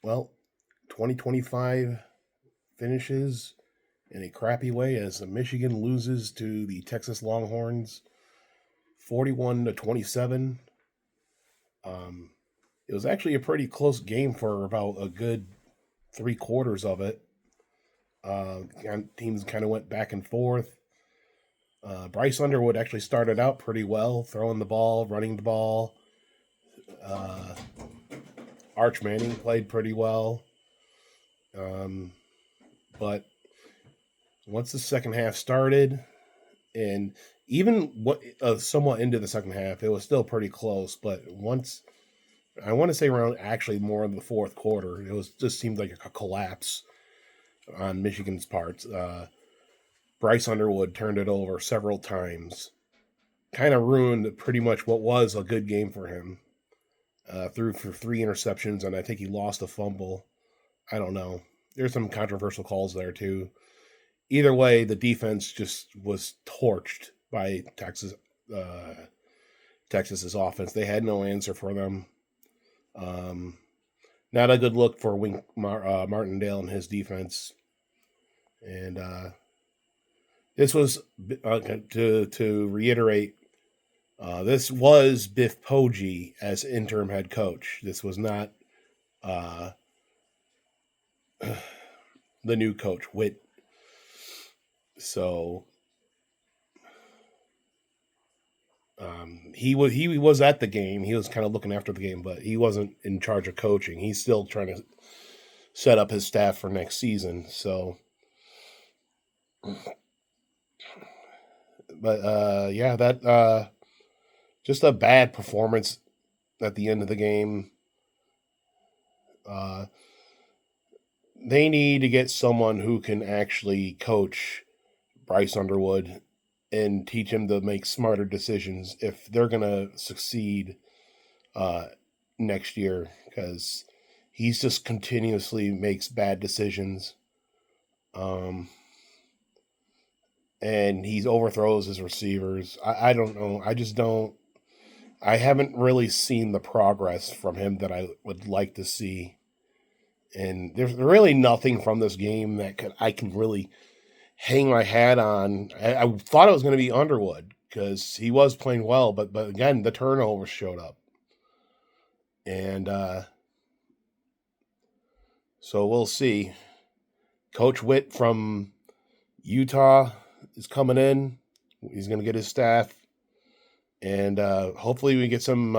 Well, 2025 finishes in a crappy way as Michigan loses to the Texas Longhorns 41-27. Um, it was actually a pretty close game for about a good three quarters of it. Teams kind of went back and forth. Bryce Underwood actually started out pretty well, throwing the ball, running the ball. Uh, Arch Manning played pretty well. Um, but once the second half started, and even what somewhat into the second half, it was still pretty close. But once I want to say around actually more in the fourth quarter, it was just seemed like a collapse on Michigan's part. Bryce Underwood turned it over several times, kind of ruined pretty much what was a good game for him. Threw for three interceptions, and I think he lost a fumble. I don't know. There's some controversial calls there too. Either way, the defense just was torched by uh, Texas's offense. They had no answer for them. Um, Not a good look for Martindale and his defense. And this was to reiterate. This was Biff Poggi as interim head coach. This was not uh, the new coach Witt. So he was at the game. He was kind of looking after the game, but he wasn't in charge of coaching. He's still trying to set up his staff for next season. So, but yeah, that just a bad performance at the end of the game. Uh, they need to get someone who can actually coach Bryce Underwood and teach him to make smarter decisions if they're going to succeed uh, next year, because he's just continuously makes bad decisions. Um, and he overthrows his receivers. I don't know. I just don't. I haven't really seen the progress from him that I would like to see. And there's really nothing from this game that I can really hang my hat on. I thought it was going to be Underwood because he was playing well, but again the turnovers showed up, and so we'll see. Coach Witt from Utah is coming in. He's going to get his staff, and hopefully we get some.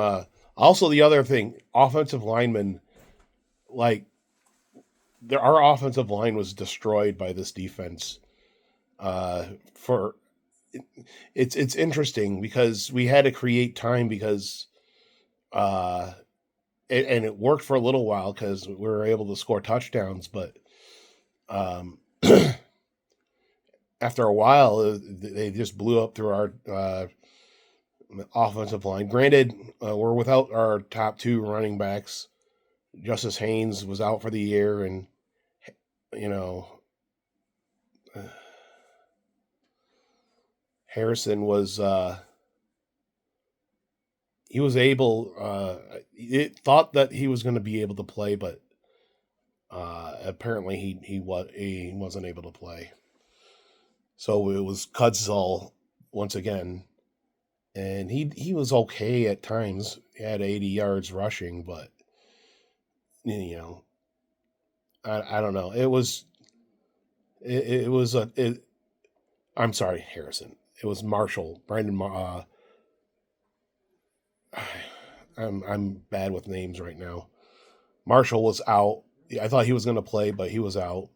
Also, the other thing, offensive linemen, like our offensive line was destroyed by this defense. For it's interesting because we had to create time because and it worked for a little while because we were able to score touchdowns, but um, after a while, they just blew up through our offensive line. Granted, we're without our top two running backs. Justice Haynes was out for the year, and you know Harrison was he was able. It thought that he was going to be able to play, but apparently he wasn't able to play. So it was Kudzall once again, and he was okay at times. He had 80 yards rushing, but you know, I don't know. It was a it. I'm sorry, Harrison. It was Marshall, Brandon. I'm bad with names right now. Marshall was out. I thought he was going to play, but he was out,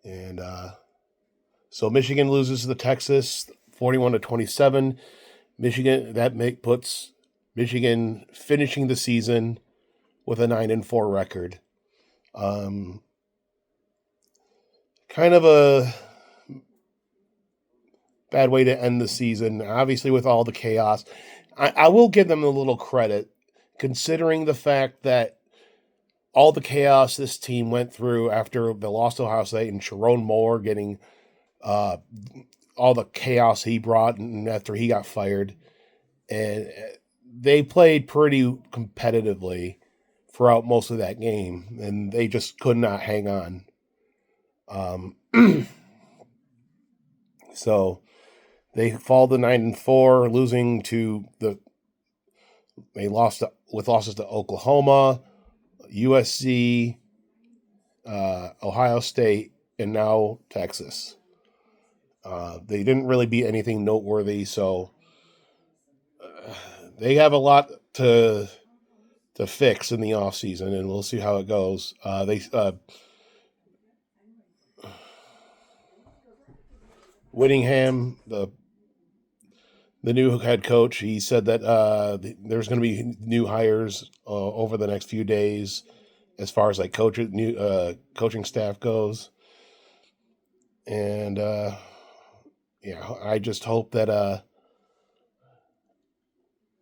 and so Michigan loses to the Texas 41-27. Michigan puts Michigan finishing the season with a 9-4 record. Kind of a bad way to end the season. Obviously, with all the chaos, I will give them a little credit considering the fact that all the chaos this team went through after the loss to Ohio State and Sharon Moore getting uh, all the chaos he brought and after he got fired. And they played pretty competitively throughout most of that game, and they just could not hang on. So they fall to 9-4, losing to they lost with losses to Oklahoma, USC, Ohio State, and now Texas. They didn't really beat anything noteworthy, so they have a lot to fix in the offseason, and we'll see how it goes. Whittingham, the new head coach, he said that there's going to be new hires over the next few days as far as like coaching staff goes. And yeah, I just hope that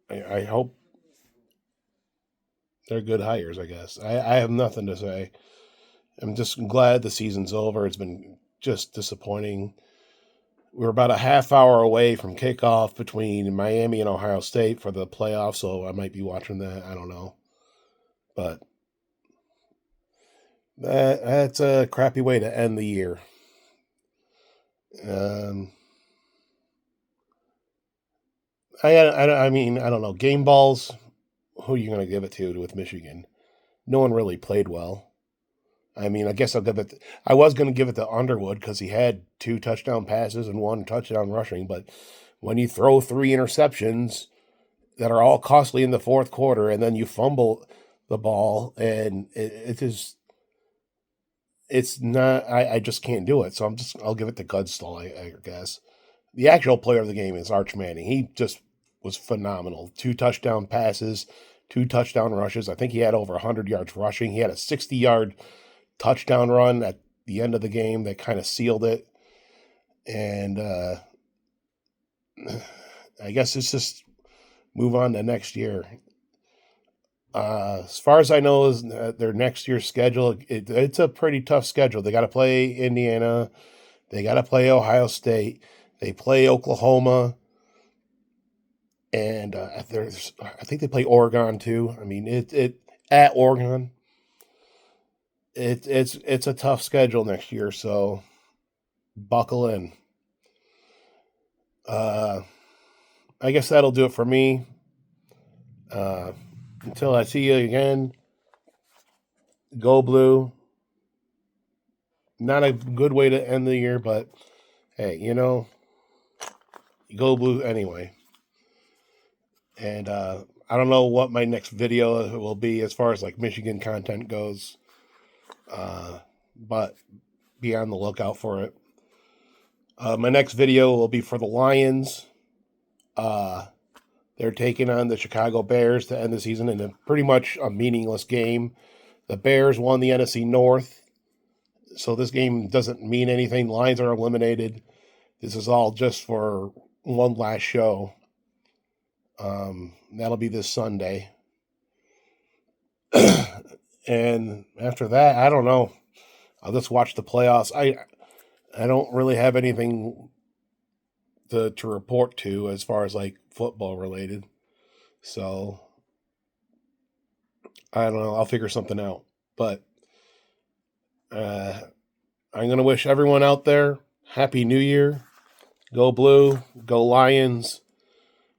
I hope they're good hires, I guess. I have nothing to say. I'm just glad the season's over. It's been just disappointing. We're about a half hour away from kickoff between Miami and Ohio State for the playoffs, so I might be watching that. I don't know. But that's a crappy way to end the year. I mean, I don't know. Game balls, who are you going to give it to with Michigan? No one really played well. I mean, I guess I was going to give it to Underwood because he had 2 touchdown passes and 1 touchdown rushing. But when you throw 3 interceptions that are all costly in the fourth quarter, and then you fumble the ball, and it's not. I just can't do it. So I'll give it to Gudstall, I guess. The actual player of the game is Arch Manning. He just was phenomenal. 2 touchdown passes, 2 touchdown rushes. I think he had over 100 yards rushing. He had a 60-yard touchdown run at the end of the game that kind of sealed it. And I guess it's just move on to next year. As far as I know, is their next year's schedule. It's a pretty tough schedule. They got to play Indiana. They got to play Ohio State. They play Oklahoma. And I think they play Oregon too. I mean, it at Oregon. It's a tough schedule next year, so buckle in. I guess that'll do it for me. Until I see you again, go blue. Not a good way to end the year, but hey, go blue anyway. And I don't know what my next video will be as far as like Michigan content goes. But be on the lookout for it. My next video will be for the Lions. They're taking on the Chicago Bears to end the season in a pretty much a meaningless game. The Bears won the NFC North, so this game doesn't mean anything. Lions are eliminated. This is all just for one last show. That'll be this Sunday. And after that, I don't know. I'll just watch the playoffs. I don't really have anything to report to as far as like football related. So I don't know. I'll figure something out. But I'm going to wish everyone out there Happy New Year. Go Blue. Go Lions.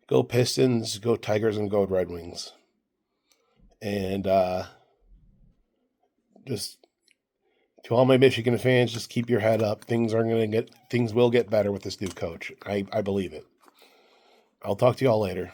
Go Pistons. Go Tigers and go Red Wings. And just to all my Michigan fans, just keep your head up. Things will get better with this new coach. I believe it. I'll talk to you all later.